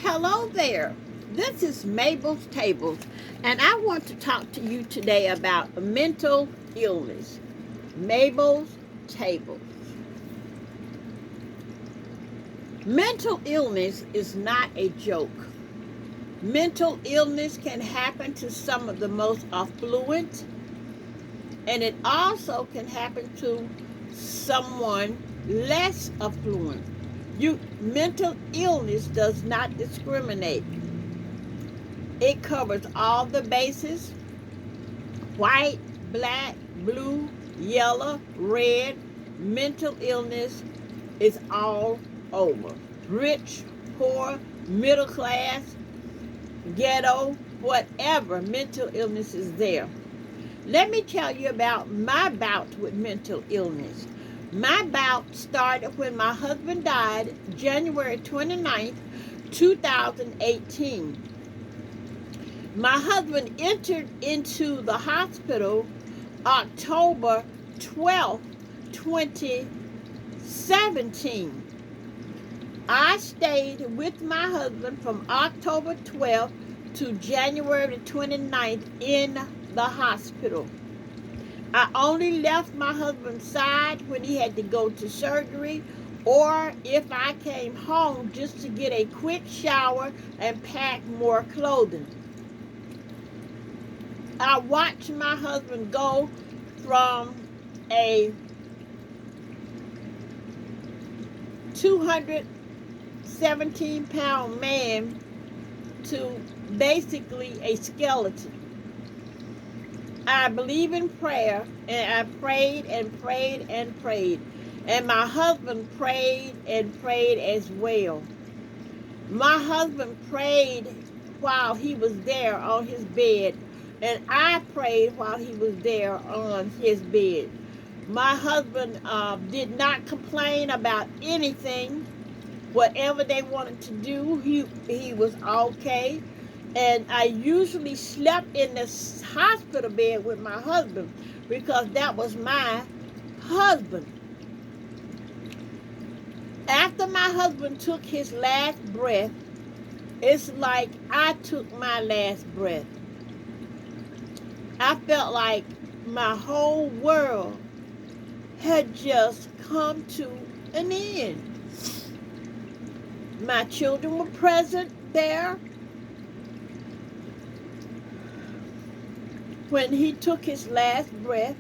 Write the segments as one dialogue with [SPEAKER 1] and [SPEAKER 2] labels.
[SPEAKER 1] Hello there. This is Mabel's Tables, and I want to talk to you today about mental illness. Mabel's Tables. Mental illness is not a joke. Mental illness can happen to some of the most affluent, and it also can happen to someone less affluent. Mental illness does not discriminate. It covers all the bases: white, black, blue, yellow, red. Mental illness is all over. Rich, poor, middle class, ghetto, whatever, mental illness is there. Let me tell you about my bout with mental illness. My bout started when my husband died January 29th, 2018. My husband entered into the hospital October 12th, 2017. I stayed with my husband from October 12th to January 29th in the hospital. I only left my husband's side when he had to go to surgery, or if I came home just to get a quick shower and pack more clothing. I watched my husband go from a 217-pound man to basically a skeleton. I believe in prayer, and I prayed and prayed and prayed. And my husband prayed and prayed as well. My husband prayed while he was there on his bed, and I prayed while he was there on his bed. My husband did not complain about anything. Whatever they wanted to do, he was okay. And I usually slept in the hospital bed with my husband because that was my husband. After my husband took his last breath, it's like I took my last breath. I felt like my whole world had just come to an end. My children were present there when he took his last breath.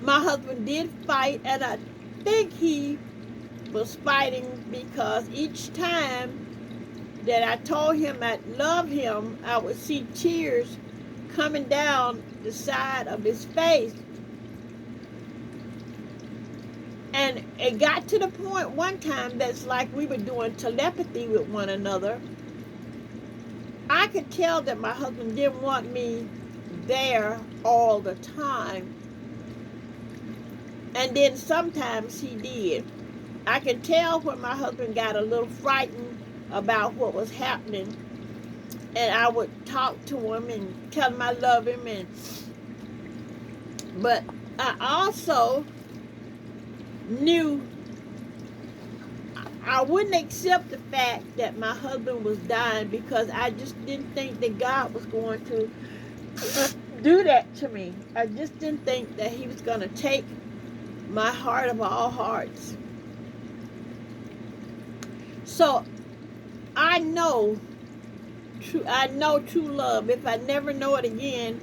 [SPEAKER 1] My husband did fight, and I think he was fighting because each time that I told him I loved him, I would see tears coming down the side of his face. And it got to the point one time that's like we were doing telepathy with one another. I could tell that my husband didn't want me there all the time. And then sometimes he did. I could tell when my husband got a little frightened about what was happening. And I would talk to him and tell him I love him. But I also knew I wouldn't accept the fact that my husband was dying because I just didn't think that God was going to do that to me. I just didn't think that he was going to take my heart of all hearts. So I know true love. If I never know it again,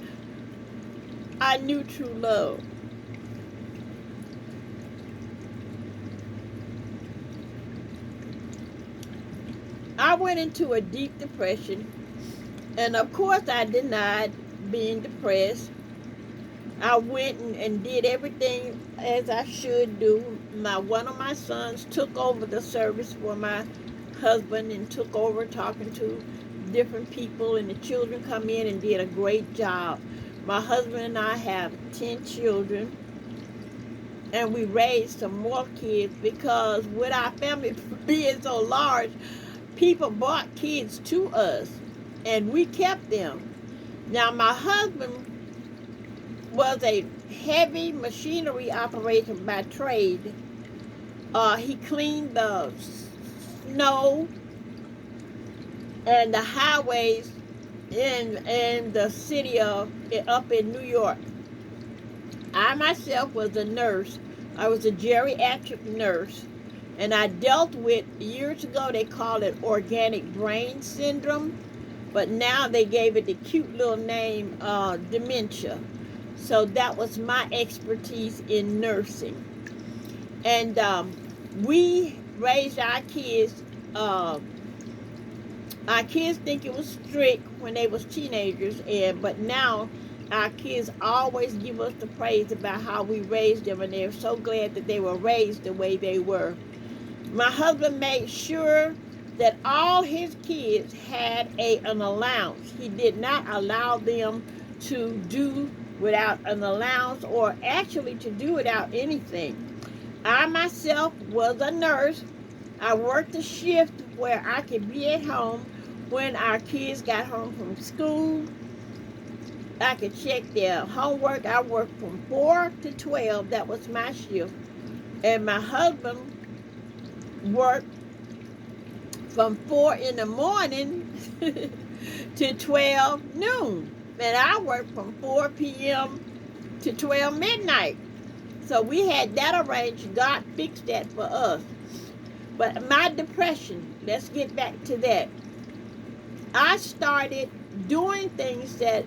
[SPEAKER 1] I knew true love. I went into a deep depression, and of course I denied being depressed. I went and did everything as I should do. One of my sons took over the service for my husband and took over talking to different people, and the children come in and did a great job. My husband and I have 10 children, and we raised some more kids because with our family being so large, people brought kids to us, and we kept them. Now, my husband was a heavy machinery operator by trade. He cleaned the snow and the highways in the city of up in New York. I myself was a nurse. I was a geriatric nurse, and I dealt with, years ago they called it organic brain syndrome, but now they gave it the cute little name, dementia. So that was my expertise in nursing. And we raised our kids. Our kids think it was strict when they was teenagers, but now our kids always give us the praise about how we raised them, and they're so glad that they were raised the way they were. My husband made sure that all his kids had an allowance. He did not allow them to do without an allowance, or actually to do without anything. I myself was a nurse. I worked a shift where I could be at home when our kids got home from school. I could check their homework. I worked from 4 to 12. That was my shift. And my husband worked from 4 in the morning to 12 noon. And I worked from 4 p.m. to 12 midnight. So we had that arranged. God fixed that for us. But my depression, let's get back to that. I started doing things that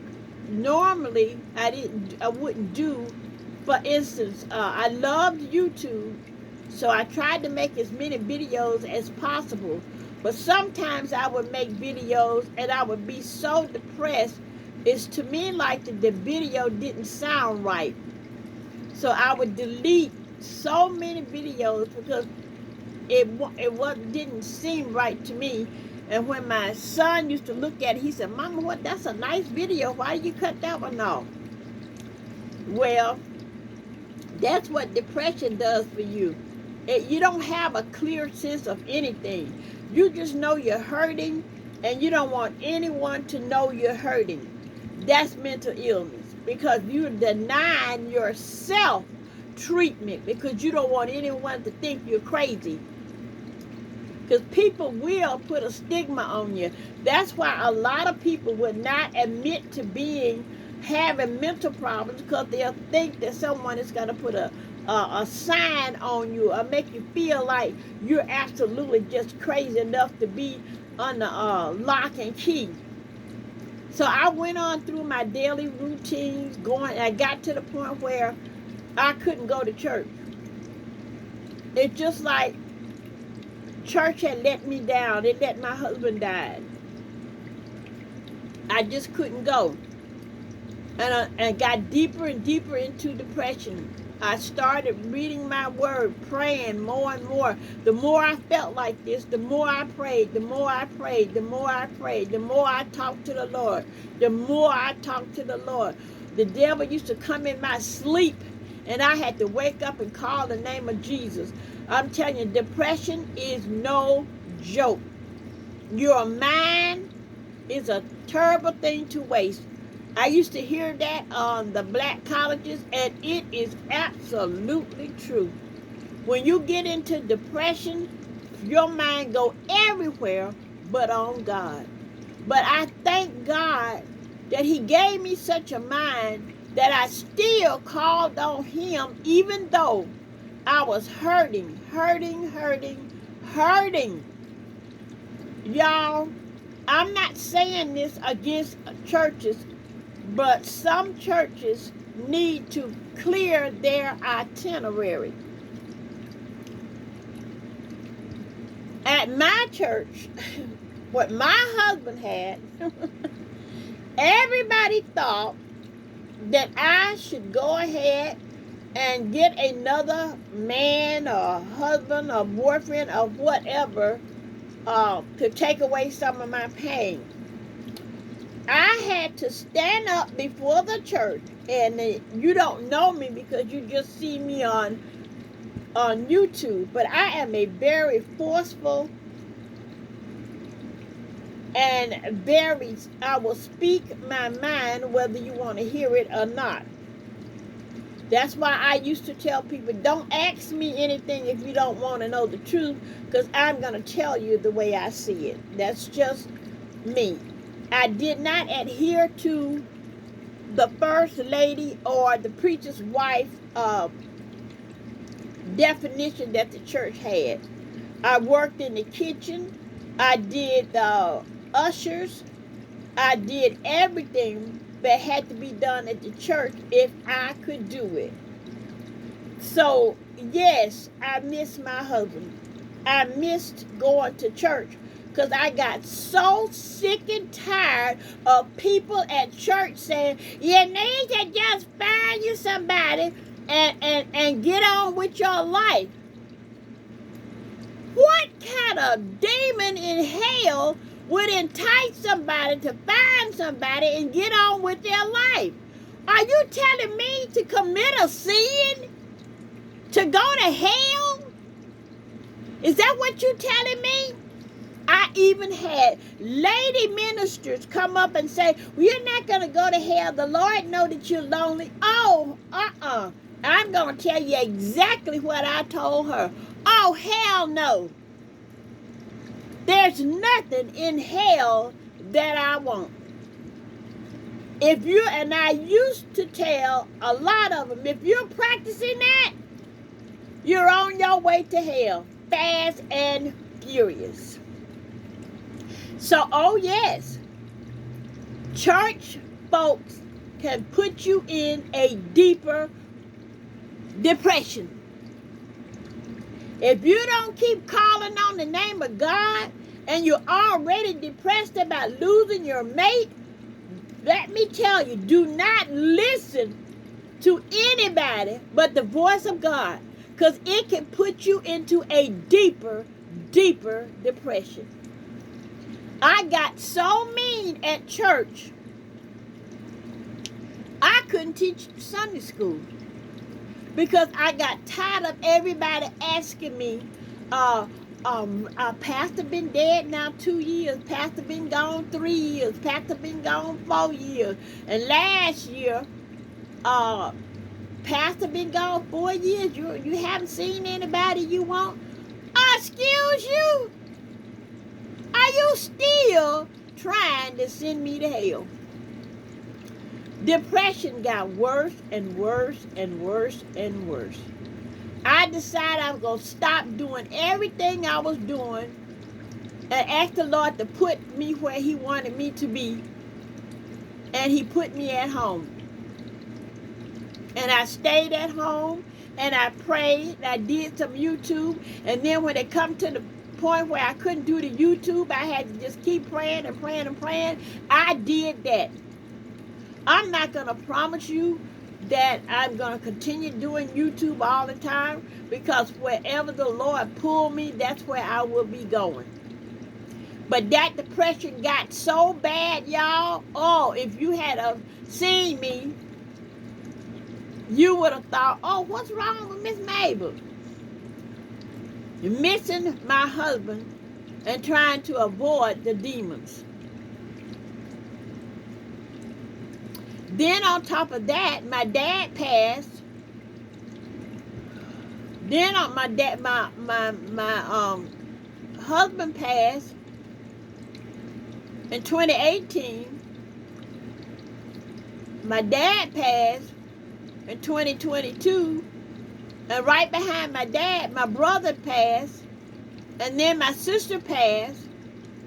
[SPEAKER 1] normally I wouldn't do. For instance, I loved YouTube, so I tried to make as many videos as possible. But sometimes I would make videos and I would be so depressed. It's to me like the video didn't sound right. So I would delete so many videos because it didn't seem right to me. And when my son used to look at it, he said, "Mama, that's a nice video. Why did you cut that one off?" Well, that's what depression does for you. You don't have a clear sense of anything. You just know you're hurting, and you don't want anyone to know you're hurting. That's mental illness, because you're denying yourself treatment because you don't want anyone to think you're crazy. Because people will put a stigma on you. That's why a lot of people would not admit to having mental problems, because they'll think that someone is going to put a sign on you or make you feel like you're absolutely just crazy enough to be under lock and key. So I went on through my daily routines, I got to the point where I couldn't go to church. It's just like church had let me down. It let my husband die. I just couldn't go. And got deeper and deeper into depression. I started reading my word, praying more and more. The more I felt like this, the more I prayed, the more I prayed, the more I prayed, the more I talked to the Lord, the more I talked to the Lord. The devil used to come in my sleep, and I had to wake up and call the name of Jesus. I'm telling you, depression is no joke. Your mind is a terrible thing to waste. I used to hear that on the black colleges, and it is absolutely true. When you get into depression, your mind go everywhere but on God. But I thank God that He gave me such a mind that I still called on Him, even though I was hurting. Y'all, I'm not saying this against churches, but some churches need to clear their itinerary. At my church, what my husband had, everybody thought that I should go ahead and get another man or husband or boyfriend or whatever to take away some of my pain. I had to stand up before the church, and you don't know me because you just see me on YouTube, but I am a very forceful and I will speak my mind whether you want to hear it or not. That's why I used to tell people, don't ask me anything if you don't want to know the truth, because I'm going to tell you the way I see it. That's just me. I did not adhere to the first lady or the preacher's wife definition that the church had. I worked in the kitchen. I did ushers. I did everything that had to be done at the church if I could do it. So, yes, I miss my husband. I missed going to church because I got so sick and tired of people at church saying, you need to just find you somebody and get on with your life. What kind of demon in hell would entice somebody to find somebody and get on with their life? Are you telling me to commit a sin? To go to hell? Is that what you're telling me? I even had lady ministers come up and say, well, you're not going to go to hell. The Lord knows that you're lonely. Oh, I'm going to tell you exactly what I told her. Oh, hell no. There's nothing in hell that I want. And I used to tell a lot of them, if you're practicing that, you're on your way to hell, fast and furious. So, oh yes, church folks can put you in a deeper depression. If you don't keep calling on the name of God and you're already depressed about losing your mate, let me tell you, do not listen to anybody but the voice of God, because it can put you into a deeper depression. I got so mean at church, I couldn't teach Sunday school because I got tired of everybody asking me, Pastor been dead now 2 years, Pastor been gone 3 years, Pastor been gone 4 years, and last year, Pastor been gone 4 years. You haven't seen anybody you want? Excuse you? Are you still trying to send me to hell? Depression got worse and worse and worse and worse. I decided I was going to stop doing everything I was doing and ask the Lord to put me where He wanted me to be. And He put me at home. And I stayed at home, and I prayed, and I did some YouTube, and then when it come to the point where I couldn't do the YouTube, I had to just keep praying and praying and praying. I did that. I'm not going to promise you that I'm going to continue doing YouTube all the time, because wherever the Lord pull me, that's where I will be going. But that depression got so bad, y'all. Oh, if you had seen me, you would have thought, oh, what's wrong with Miss Mabel? Missing my husband and trying to avoid the demons. Then on top of that, my dad passed. Then on my husband passed in 2018. My dad passed in 2022, and right behind my dad, my brother passed, and then my sister passed,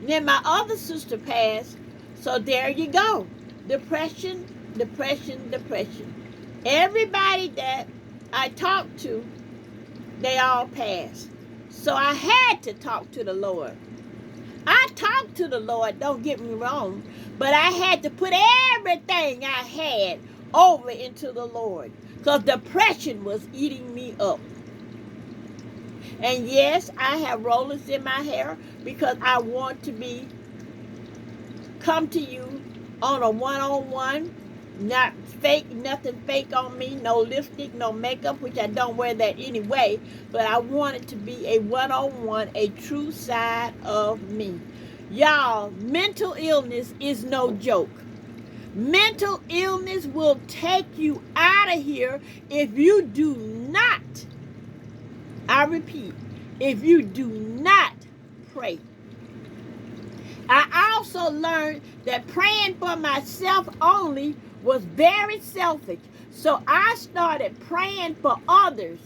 [SPEAKER 1] and then my other sister passed. So there you go. Depression, depression, depression. Everybody that I talked to, they all passed. So I had to talk to the Lord. I talked to the Lord, don't get me wrong, but I had to put everything I had over into the Lord, because depression was eating me up. And yes, I have rollers in my hair because I want to come to you on a one-on-one, not fake, nothing fake on me, no lipstick, no makeup, which I don't wear that anyway, but I want it to be a one-on-one, a true side of me. Y'all, mental illness is no joke. Mental illness will take you out of here if you do not, I repeat, if you do not pray. I also learned that praying for myself only was very selfish. So I started praying for others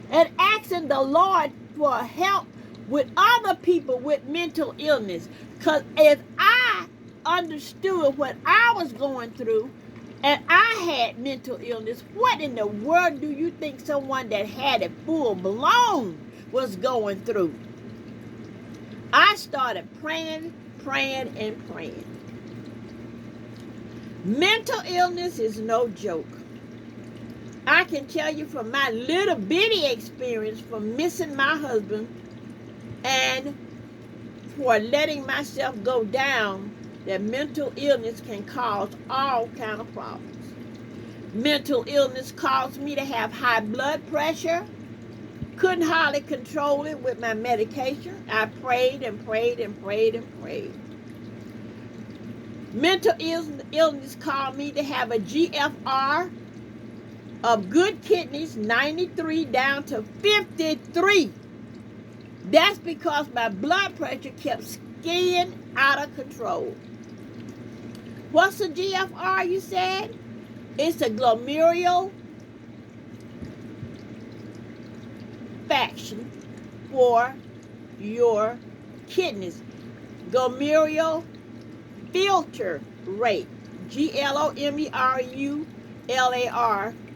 [SPEAKER 1] and asking the Lord for help with other people with mental illness. Because if I understood what I was going through and I had mental illness, what in the world do you think someone that had it full blown was going through? I started praying, and praying. Mental illness is no joke. I can tell you from my little bitty experience from missing my husband and for letting myself go down, that mental illness can cause all kind of problems. Mental illness caused me to have high blood pressure. Couldn't hardly control it with my medication. I prayed and prayed and prayed and prayed. Mental illness caused me to have a GFR of good kidneys, 93 down to 53. That's because my blood pressure kept skiing out of control. What's a GFR, you said? It's a glomerular fraction for your kidneys. Glomerular filter rate. GLOMERULAR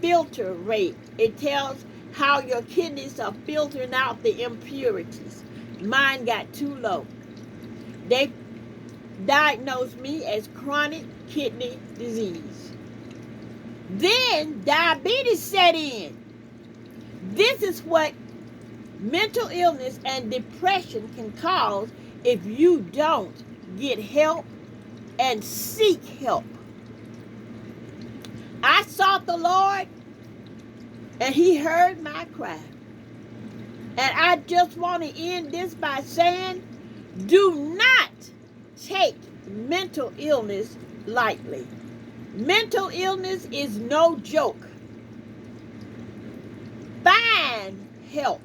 [SPEAKER 1] filter rate. It tells how your kidneys are filtering out the impurities. Mine got too low. They diagnosed me as chronic kidney disease. Then diabetes set in. This is what mental illness and depression can cause if you don't get help and seek help. I sought the Lord and He heard my cry. And I just want to end this by saying, do not take mental illness lightly. Mental illness is no joke. Find help.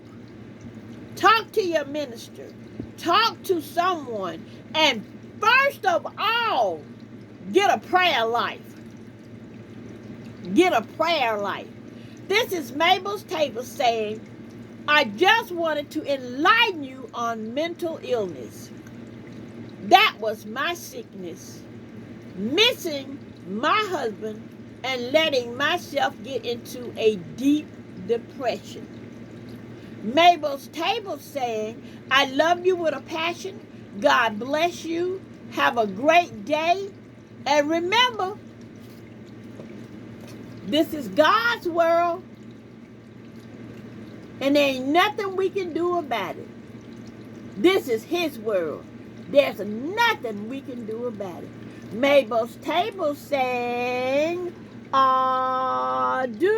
[SPEAKER 1] Talk to your minister. Talk to someone. And first of all, get a prayer life. Get a prayer life. This is Mabel's Table saying, I just wanted to enlighten you on mental illness. That was my sickness. Missing my husband and letting myself get into a deep depression. Mabel's Table saying, I love you with a passion. God bless you. Have a great day. And remember, this is God's world, and there ain't nothing we can do about it. This is His world. There's nothing we can do about it. Mabel's Table saying, adieu.